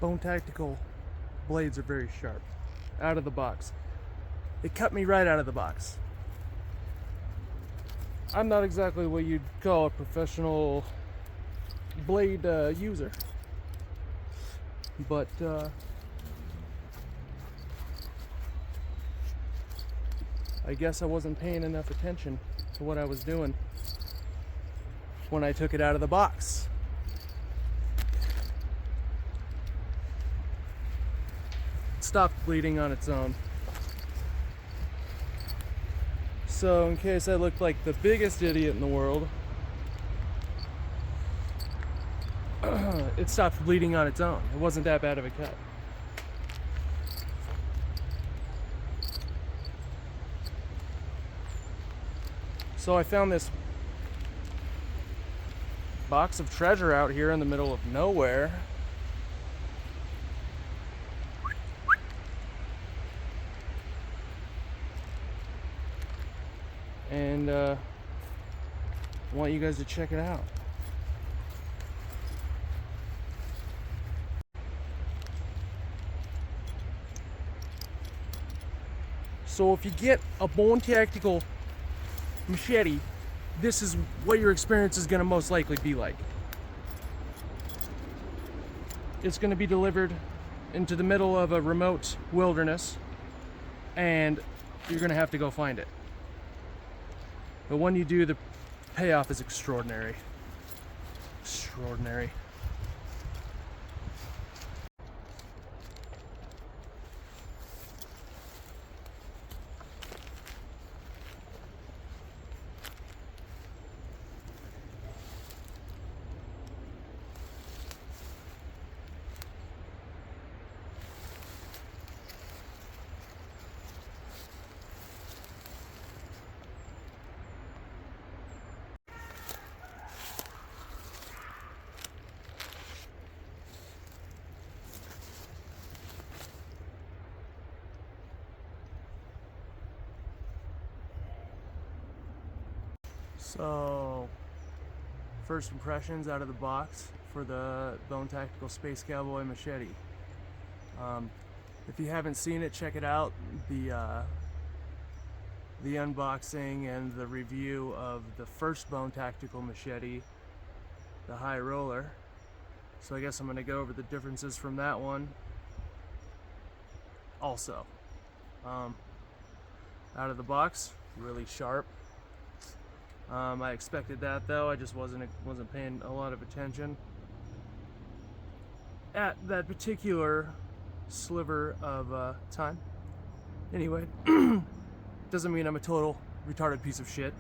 Bone Tactical blades are very sharp. Out of the box. It cut me right out of the box. I'm not exactly what you'd call a professional blade user. But I guess I wasn't paying enough attention to what I was doing when I took it out of the box. It stopped bleeding on its own. So in case I looked like the biggest idiot in the world, it stopped bleeding on its own. It wasn't that bad of a cut. So I found this box of treasure out here in the middle of nowhere. And I want you guys to check it out. So if you get a Bone Tactical machete, this is what your experience is going to most likely be like. It's going to be delivered into the middle of a remote wilderness, and you're going to have to go find it. But when you do, the payoff is extraordinary. Extraordinary. So, first impressions out of the box for the Bone Tactical Space Cowboy machete. If you haven't seen it, check it out. The unboxing and the review of the first Bone Tactical machete, the high roller. So I guess I'm going to go over the differences from that one also. Out of the box, really sharp. I expected that, though. I just wasn't paying a lot of attention at that particular sliver of time. Anyway, doesn't mean I'm a total retarded piece of shit,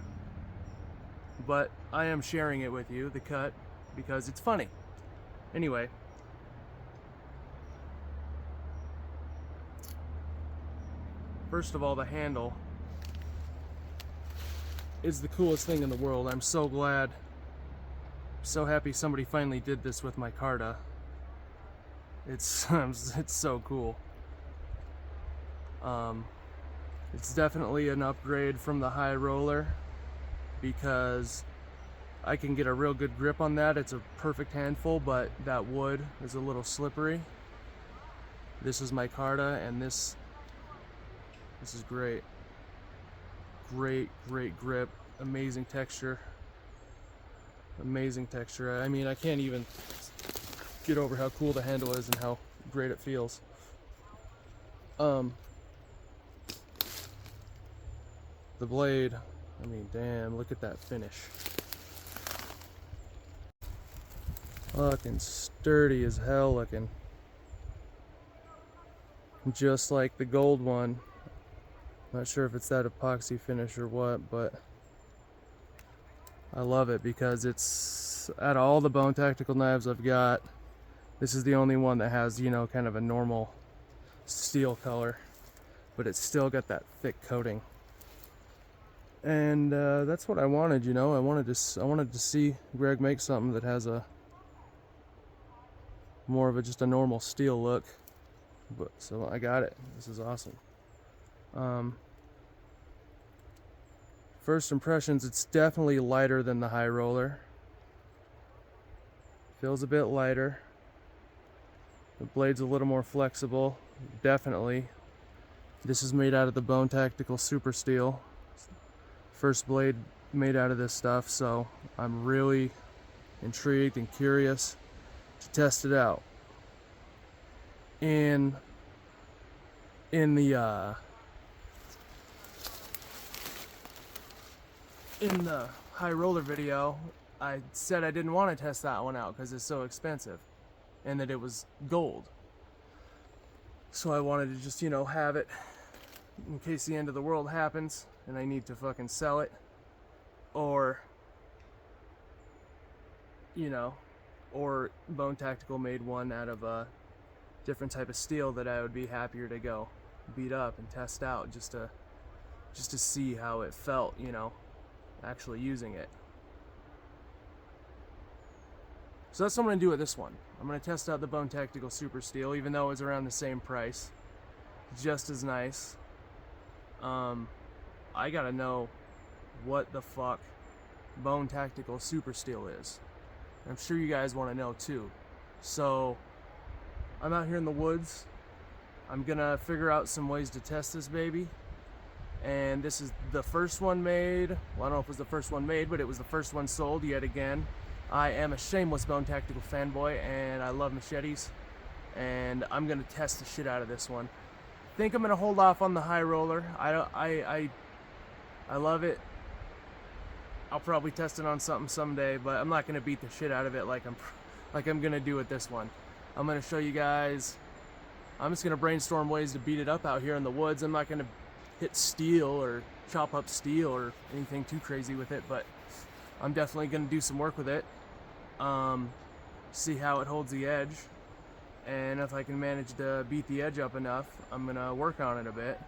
but I am sharing it with you, the cut, because it's funny. Anyway, first of all, the handle is the coolest thing in the world. I'm so glad, so happy somebody finally did this with my Carta. It's so cool. It's definitely an upgrade from the high roller because I can get a real good grip on that. It's a perfect handful, but that wood is a little slippery. This is my Carta, and this is great. Great grip, amazing texture. Amazing texture. I mean, I can't even get over how cool the handle is and how great it feels. The blade, I mean, damn, look at that finish. Fucking sturdy as hell looking. Just like the gold one. Not sure if it's that epoxy finish or what, but I love it because it's, out of all the Bone Tactical knives I've got, this is the only one that has, you know, kind of a normal steel color, but it's still got that thick coating. And that's what I wanted, you know. I wanted to see Greg make something that has a more of just a normal steel look. But so I got it. This is awesome. First impressions, it's definitely lighter than the high roller. Feels a bit lighter. The blade's a little more flexible, definitely. This is made out of the Bone Tactical Super Steel. First blade made out of this stuff, so I'm really intrigued and curious to test it out. In the high roller video, I said I didn't want to test that one out because it's so expensive and that it was gold. So I wanted to just, you know, have it in case the end of the world happens and I need to fucking sell it, or, you know, or Bone Tactical made one out of a different type of steel that I would be happier to go beat up and test out just to see how it felt, you know, actually using it. So that's what I'm going to do with this one. I'm going to test out the Bone Tactical Super Steel, even though it's around the same price. Just as nice. I gotta know what the fuck Bone Tactical Super Steel is. I'm sure you guys want to know too. So I'm out here in the woods. I'm gonna figure out some ways to test this baby. And this is the first one made. Well, I don't know if it was the first one made, but it was the first one sold yet again. I am a shameless Bone Tactical fanboy, and I love machetes. And I'm gonna test the shit out of this one. I think I'm gonna hold off on the high roller. I love it. I'll probably test it on something someday, but I'm not gonna beat the shit out of it like I'm gonna do with this one. I'm gonna show you guys. I'm just gonna brainstorm ways to beat it up out here in the woods. I'm not gonna hit steel or chop up steel or anything too crazy with it, but I'm definitely gonna do some work with it. See how it holds the edge, and if I can manage to beat the edge up enough, I'm gonna work on it a bit,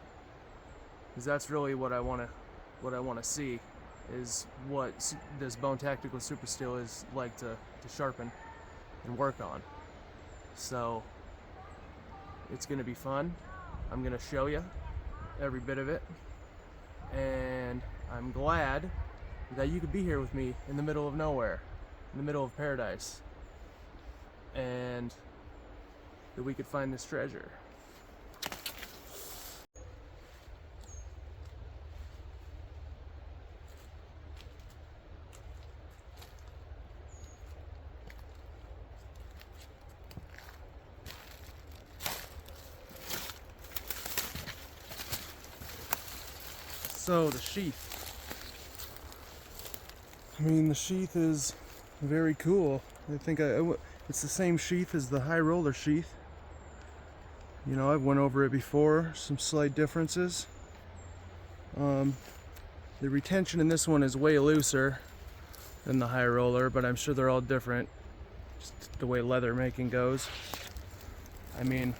because that's really what I wanna see, is what this Bone Tactical Super Steel is like to sharpen and work on. So it's gonna be fun. I'm gonna show you every bit of it, and I'm glad that you could be here with me in the middle of nowhere, in the middle of paradise, and that we could find this treasure. So the sheath. I mean, the sheath is very cool. I think it's the same sheath as the high roller sheath. You know, I've went over it before, some slight differences. The retention in this one is way looser than the high roller, but I'm sure they're all different, just the way leather making goes. I mean,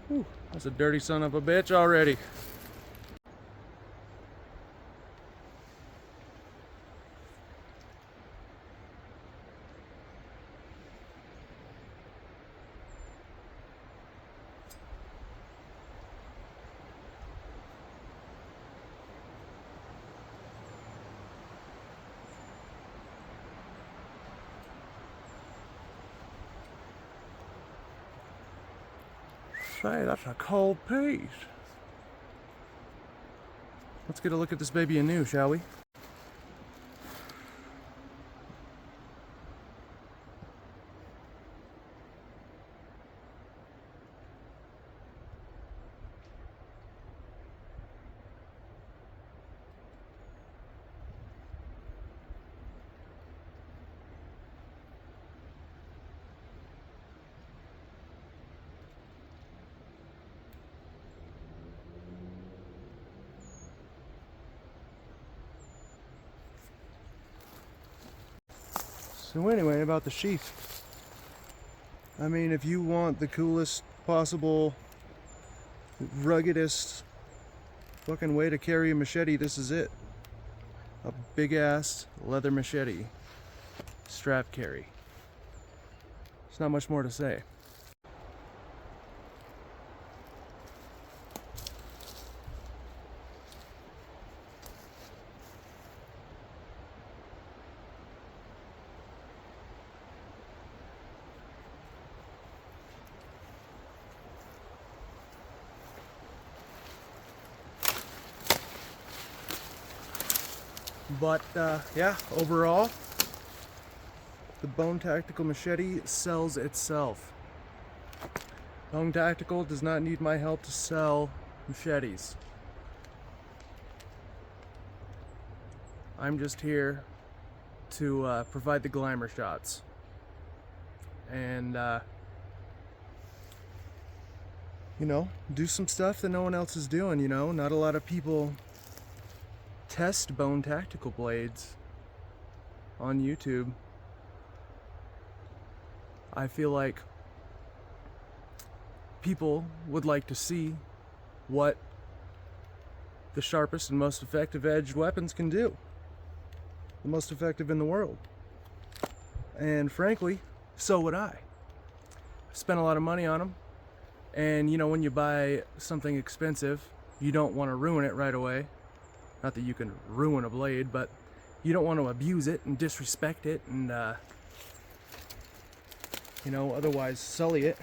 whew, that's a dirty son of a bitch already. Say, that's a cold piece. Let's get a look at this baby anew, shall we? So anyway, about the sheath. I mean, if you want the coolest possible, ruggedest fucking way to carry a machete, this is it. A big ass leather machete. Strap carry. There's not much more to say. But yeah, overall, the Bone Tactical Machete sells itself. Bone Tactical does not need my help to sell machetes. I'm just here to provide the glamour shots. And, you know, do some stuff that no one else is doing, you know? Not a lot of people test Bone Tactical blades on YouTube. I feel like people would like to see what the sharpest and most effective edged weapons can do. The most effective in the world. And frankly, so would I. I've spent a lot of money on them. And you know, when you buy something expensive, you don't want to ruin it right away. Not that you can ruin a blade, but you don't want to abuse it and disrespect it and, you know, otherwise sully it.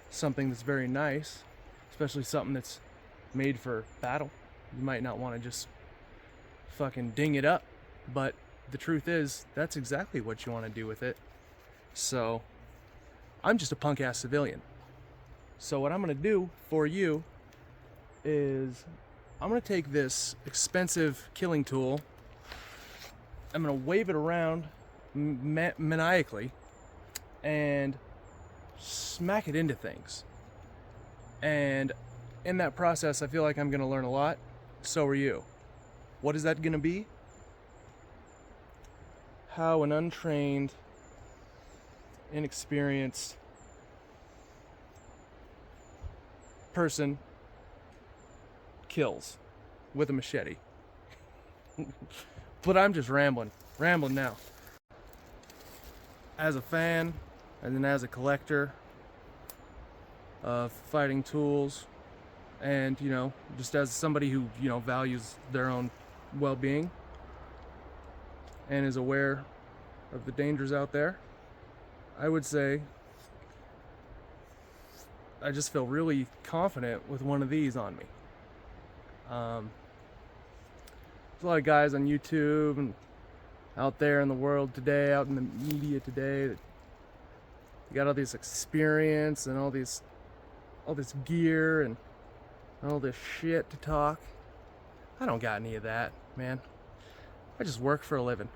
Something that's very nice, especially something that's made for battle. You might not want to just fucking ding it up, but the truth is, that's exactly what you want to do with it. So, I'm just a punk-ass civilian. So what I'm going to do for you is I'm going to take this expensive killing tool, I'm going to wave it around maniacally and smack it into things. And in that process, I feel like I'm going to learn a lot. So are you. What is that going to be? How an untrained, inexperienced person kills with a machete. But I'm just rambling now. As a fan, and then as a collector of fighting tools, and you know, just as somebody who, you know, values their own well-being and is aware of the dangers out there, I would say I just feel really confident with one of these on me. There's a lot of guys on YouTube and out there in the world today, out in the media today, that you got all this experience and all this gear and all this shit to talk. I don't got any of that, man. I just work for a living.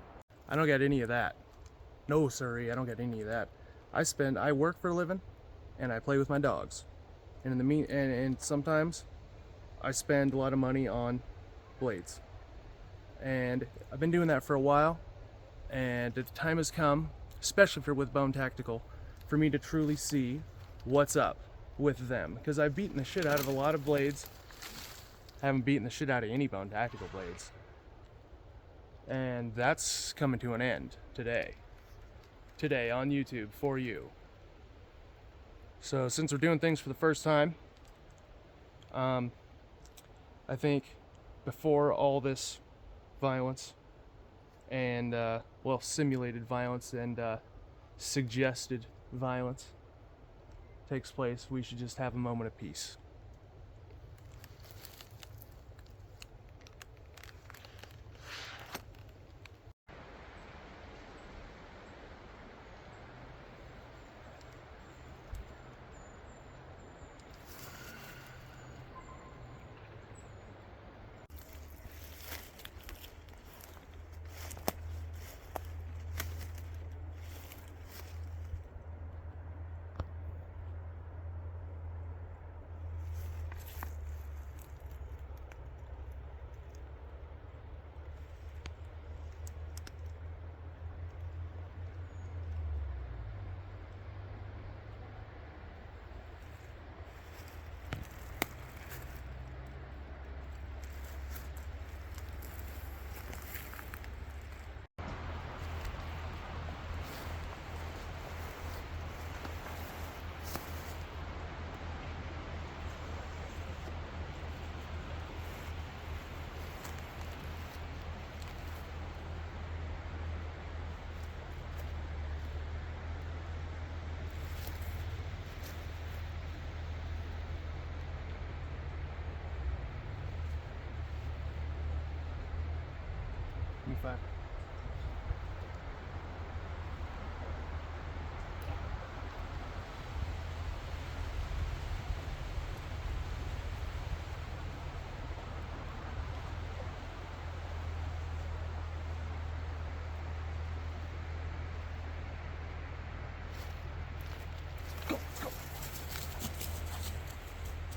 I don't got any of that. No, sirree, I don't got any of that. I work for a living, and I play with my dogs. And and sometimes I spend a lot of money on blades. And I've been doing that for a while, and the time has come, especially with Bone Tactical, for me to truly see what's up with them. Because I've beaten the shit out of a lot of blades. I haven't beaten the shit out of any Bone Tactical blades. And that's coming to an end today. Today on YouTube for you. So since we're doing things for the first time, I think before all this violence and well, simulated violence and suggested violence takes place, we should just have a moment of peace. 75.